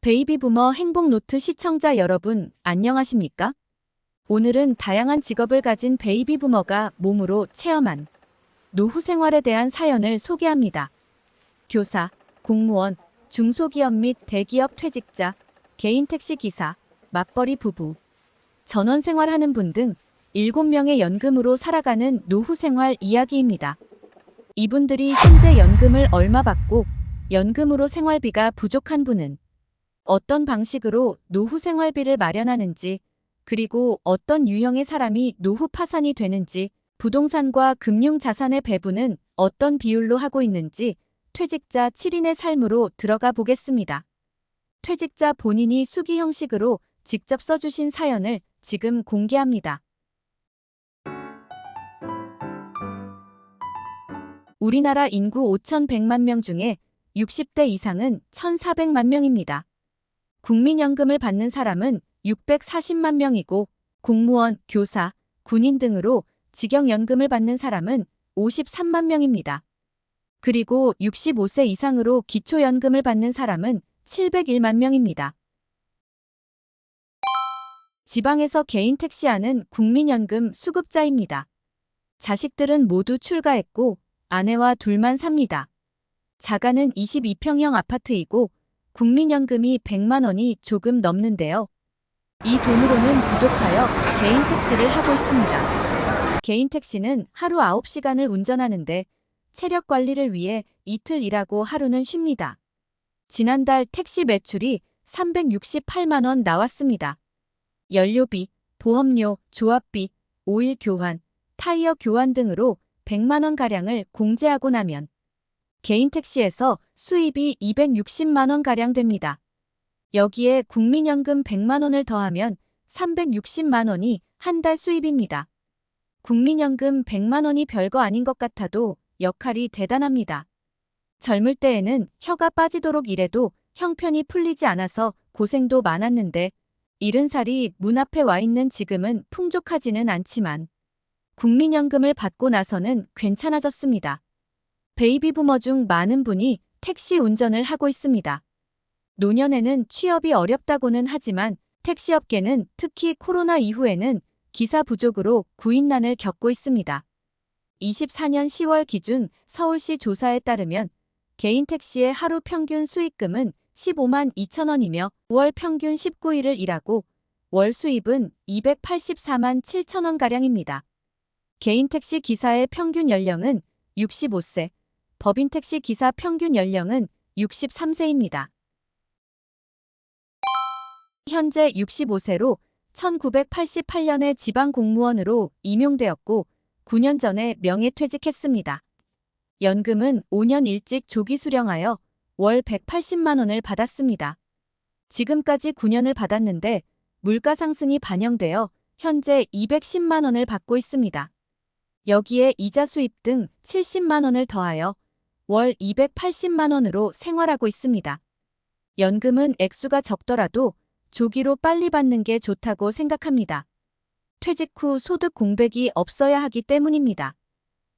베이비부머 행복노트 시청자 여러분, 안녕하십니까? 오늘은 다양한 직업을 가진 베이비부머가 몸으로 체험한 노후 생활에 대한 사연을 소개합니다. 교사, 공무원, 중소기업 및 대기업 퇴직자, 개인 택시 기사, 맞벌이 부부, 전원 생활하는 분 등 7명의 연금으로 살아가는 노후 생활 이야기입니다. 이분들이 현재 연금을 얼마 받고 연금으로 생활비가 부족한 분은 어떤 방식으로 노후 생활비를 마련하는지, 그리고 어떤 유형의 사람이 노후 파산이 되는지, 부동산과 금융자산의 배분은 어떤 비율로 하고 있는지 퇴직자 7인의 삶으로 들어가 보겠습니다. 퇴직자 본인이 수기 형식으로 직접 써주신 사연을 지금 공개합니다. 우리나라 인구 5,100만 명 중에 60대 이상은 1,400만 명입니다. 국민연금을 받는 사람은 640만 명이고 공무원, 교사, 군인 등으로 직영연금을 받는 사람은 53만 명입니다. 그리고 65세 이상으로 기초연금을 받는 사람은 701만 명입니다. 지방에서 개인 택시하는 국민연금 수급자입니다. 자식들은 모두 출가했고 아내와 둘만 삽니다. 자가는 22평형 아파트이고 국민연금이 100만 원이 조금 넘는데요. 이 돈으로는 부족하여 개인 택시를 하고 있습니다. 개인 택시는 하루 9시간을 운전하는데 체력 관리를 위해 이틀 일하고 하루는 쉽니다. 지난달 택시 매출이 368만 원 나왔습니다. 연료비, 보험료, 조합비, 오일 교환, 타이어 교환 등으로 100만 원가량을 공제하고 나면 개인 택시에서 수입이 260만 원가량 됩니다. 여기에 국민연금 100만 원을 더하면 360만 원이 한 달 수입입니다. 국민연금 100만 원이 별거 아닌 것 같아도 역할이 대단합니다. 젊을 때에는 혀가 빠지도록 일해도 형편이 풀리지 않아서 고생도 많았는데 70살이 문 앞에 와 있는 지금은 풍족하지는 않지만 국민연금을 받고 나서는 괜찮아졌습니다. 베이비부머 중 많은 분이 택시 운전을 하고 있습니다. 노년에는 취업이 어렵다고는 하지만 택시업계는 특히 코로나 이후에는 기사 부족으로 구인난을 겪고 있습니다. 24년 10월 기준 서울시 조사에 따르면 개인 택시의 하루 평균 수익금은 15만 2천 원이며 월 평균 19일을 일하고 월 수입은 284만 7천 원가량입니다. 개인 택시 기사의 평균 연령은 65세, 법인 택시 기사 평균 연령은 63세입니다. 현재 65세로 1988년에 지방공무원으로 임용되었고 9년 전에 명예퇴직했습니다. 연금은 5년 일찍 조기 수령하여 월 180만 원을 받았습니다. 지금까지 9년을 받았는데 물가 상승이 반영되어 현재 210만 원을 받고 있습니다. 여기에 이자 수입 등 70만 원을 더하여 월 280만 원으로 생활하고 있습니다. 연금은 액수가 적더라도 조기로 빨리 받는 게 좋다고 생각합니다. 퇴직 후 소득 공백이 없어야 하기 때문입니다.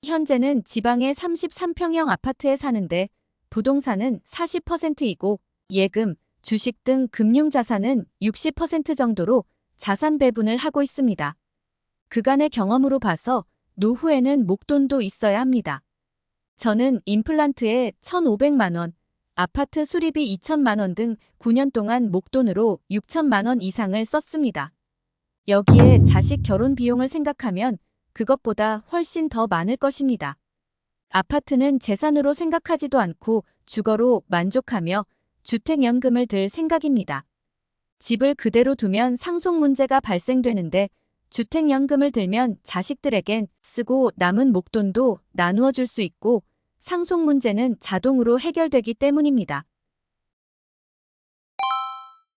현재는 지방의 33평형 아파트에 사는데 부동산은 40%이고 예금, 주식 등 금융자산은 60% 정도로 자산 배분을 하고 있습니다. 그간의 경험으로 봐서 노후에는 목돈도 있어야 합니다. 저는 임플란트에 1,500만 원, 아파트 수리비 2천만 원 등 9년 동안 목돈으로 6천만 원 이상을 썼습니다. 여기에 자식 결혼 비용을 생각하면 그것보다 훨씬 더 많을 것입니다. 아파트는 재산으로 생각하지도 않고 주거로 만족하며 주택연금을 들 생각입니다. 집을 그대로 두면 상속 문제가 발생되는데 주택연금을 들면 자식들에겐 쓰고 남은 목돈도 나누어 줄 수 있고 상속 문제는 자동으로 해결되기 때문입니다.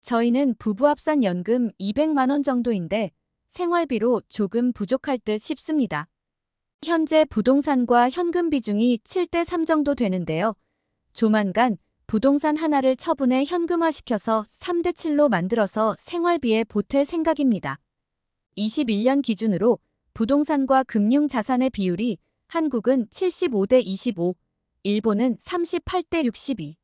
저희는 부부 합산 연금 200만 원 정도인데 생활비로 조금 부족할 듯 싶습니다. 현재 부동산과 현금 비중이 7대3 정도 되는데요. 조만간 부동산 하나를 처분해 현금화시켜서 3대7로 만들어서 생활비에 보탤 생각입니다. 21년 기준으로 부동산과 금융자산의 비율이 한국은 75대 25, 일본은 38대 62,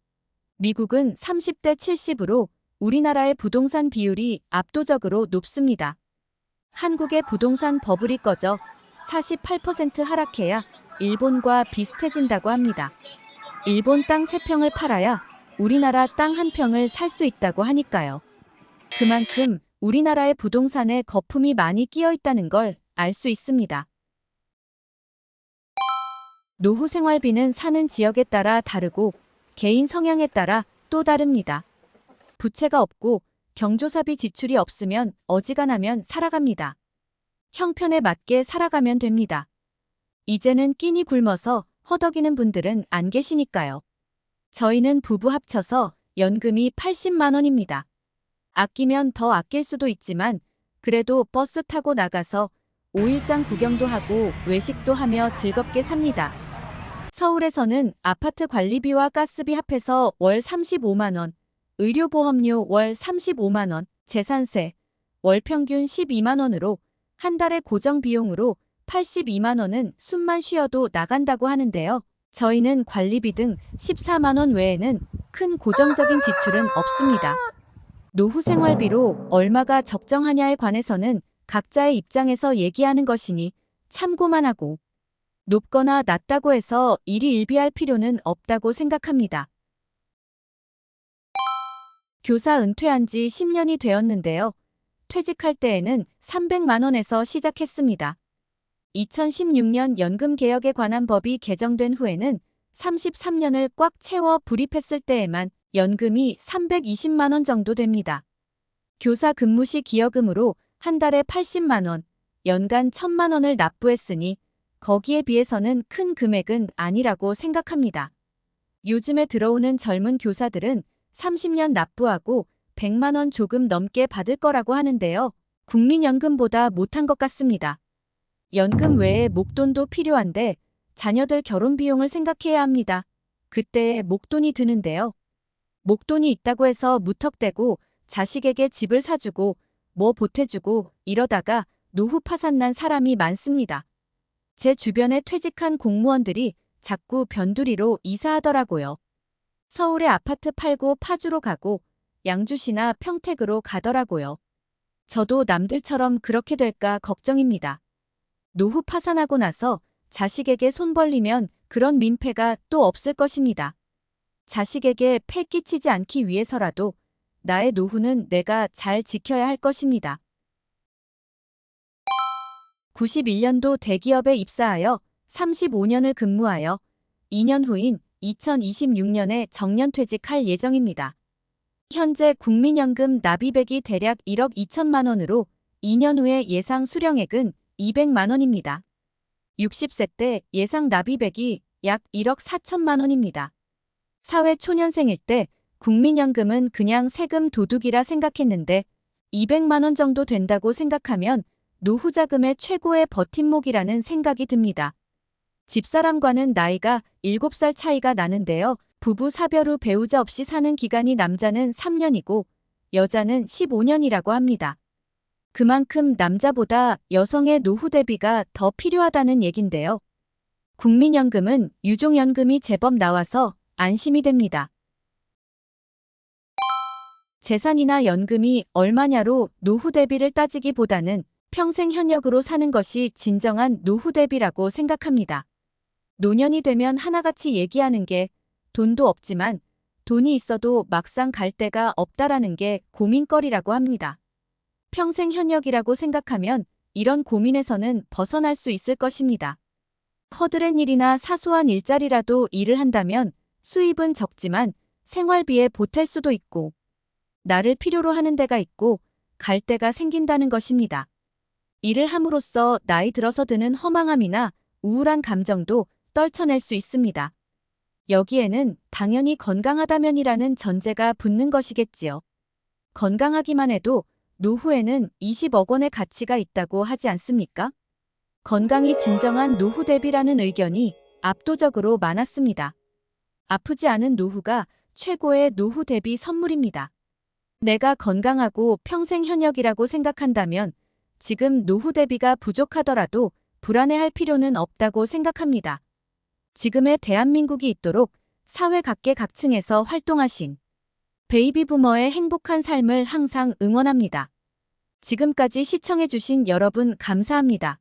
미국은 30대 70으로 우리나라의 부동산 비율이 압도적으로 높습니다. 한국의 부동산 버블이 꺼져 48% 하락해야 일본과 비슷해진다고 합니다. 일본 땅 3평을 팔아야 우리나라 땅 1평을 살 수 있다고 하니까요. 그만큼 우리나라의 부동산에 거품이 많이 끼어 있다는 걸 알 수 있습니다. 노후 생활비는 사는 지역에 따라 다르고 개인 성향에 따라 또 다릅니다. 부채가 없고 경조사비 지출이 없으면 어지간하면 살아갑니다. 형편에 맞게 살아가면 됩니다. 이제는 끼니 굶어서 허덕이는 분들은 안 계시니까요. 저희는 부부 합쳐서 연금이 80만 원입니다. 아끼면 더 아낄 수도 있지만 그래도 버스 타고 나가서 5일장 구경도 하고 외식도 하며 즐겁게 삽니다. 서울에서는 아파트 관리비와 가스비 합해서 월 35만 원, 의료보험료 월 35만 원, 재산세 월 평균 12만 원으로 한 달의 고정 비용으로 82만 원은 숨만 쉬어도 나간다고 하는데요. 저희는 관리비 등 14만 원 외에는 큰 고정적인 지출은 없습니다. 노후 생활비로 얼마가 적정하냐에 관해서는 각자의 입장에서 얘기하는 것이니 참고만 하고 높거나 낮다고 해서 일희일비할 필요는 없다고 생각합니다. 교사 은퇴한 지 10년이 되었는데요. 퇴직할 때에는 300만 원에서 시작했습니다. 2016년 연금개혁에 관한 법이 개정된 후에는 33년을 꽉 채워 불입했을 때에만 연금이 320만 원 정도 됩니다. 교사 근무 시 기여금으로 한 달에 80만 원, 연간 1,000만 원을 납부했으니 거기에 비해서는 큰 금액은 아니라고 생각합니다. 요즘에 들어오는 젊은 교사들은 30년 납부하고 100만 원 조금 넘게 받을 거라고 하는데요. 국민연금보다 못한 것 같습니다. 연금 외에 목돈도 필요한데 자녀들 결혼 비용을 생각해야 합니다. 그때에 목돈이 드는데요. 목돈이 있다고 해서 무턱대고 자식에게 집을 사주고 뭐 보태주고 이러다가 노후 파산난 사람이 많습니다. 제 주변에 퇴직한 공무원들이 자꾸 변두리로 이사하더라고요. 서울에 아파트 팔고 파주로 가고 양주시나 평택으로 가더라고요. 저도 남들처럼 그렇게 될까 걱정입니다. 노후 파산하고 나서 자식에게 손 벌리면 그런 민폐가 또 없을 것입니다. 자식에게 폐 끼치지 않기 위해서라도 나의 노후는 내가 잘 지켜야 할 것입니다. 91년도 대기업에 입사하여 35년을 근무하여 2년 후인 2026년에 정년퇴직할 예정입니다. 현재 국민연금 납입액이 대략 1억 2천만 원으로 2년 후에 예상 수령액은 200만 원입니다. 60세 때 예상 납입액이 약 1억 4천만 원입니다. 사회 초년생일 때 국민연금은 그냥 세금 도둑이라 생각했는데 200만 원 정도 된다고 생각하면 노후 자금의 최고의 버팀목이라는 생각이 듭니다. 집사람과는 나이가 7살 차이가 나는데요. 부부 사별 후 배우자 없이 사는 기간이 남자는 3년이고 여자는 15년이라고 합니다. 그만큼 남자보다 여성의 노후 대비가 더 필요하다는 얘긴데요. 국민연금은 유종연금이 제법 나와서 안심이 됩니다. 재산이나 연금이 얼마냐로 노후 대비를 따지기보다는 평생 현역으로 사는 것이 진정한 노후 대비라고 생각합니다. 노년이 되면 하나같이 얘기하는 게 돈도 없지만 돈이 있어도 막상 갈 데가 없다라는 게 고민거리라고 합니다. 평생 현역이라고 생각하면 이런 고민에서는 벗어날 수 있을 것입니다. 허드렛 일이나 사소한 일자리라도 일을 한다면 수입은 적지만 생활비에 보탤 수도 있고 나를 필요로 하는 데가 있고 갈 데가 생긴다는 것입니다. 일을 함으로써 나이 들어서 드는 허망함이나 우울한 감정도 떨쳐낼 수 있습니다. 여기에는 당연히 건강하다면이라는 전제가 붙는 것이겠지요. 건강하기만 해도 노후에는 20억 원의 가치가 있다고 하지 않습니까? 건강이 진정한 노후 대비라는 의견이 압도적으로 많았습니다. 아프지 않은 노후가 최고의 노후 대비 선물입니다. 내가 건강하고 평생 현역이라고 생각한다면 지금 노후 대비가 부족하더라도 불안해할 필요는 없다고 생각합니다. 지금의 대한민국이 있도록 사회 각계각층에서 활동하신 베이비 부머의 행복한 삶을 항상 응원합니다. 지금까지 시청해주신 여러분 감사합니다.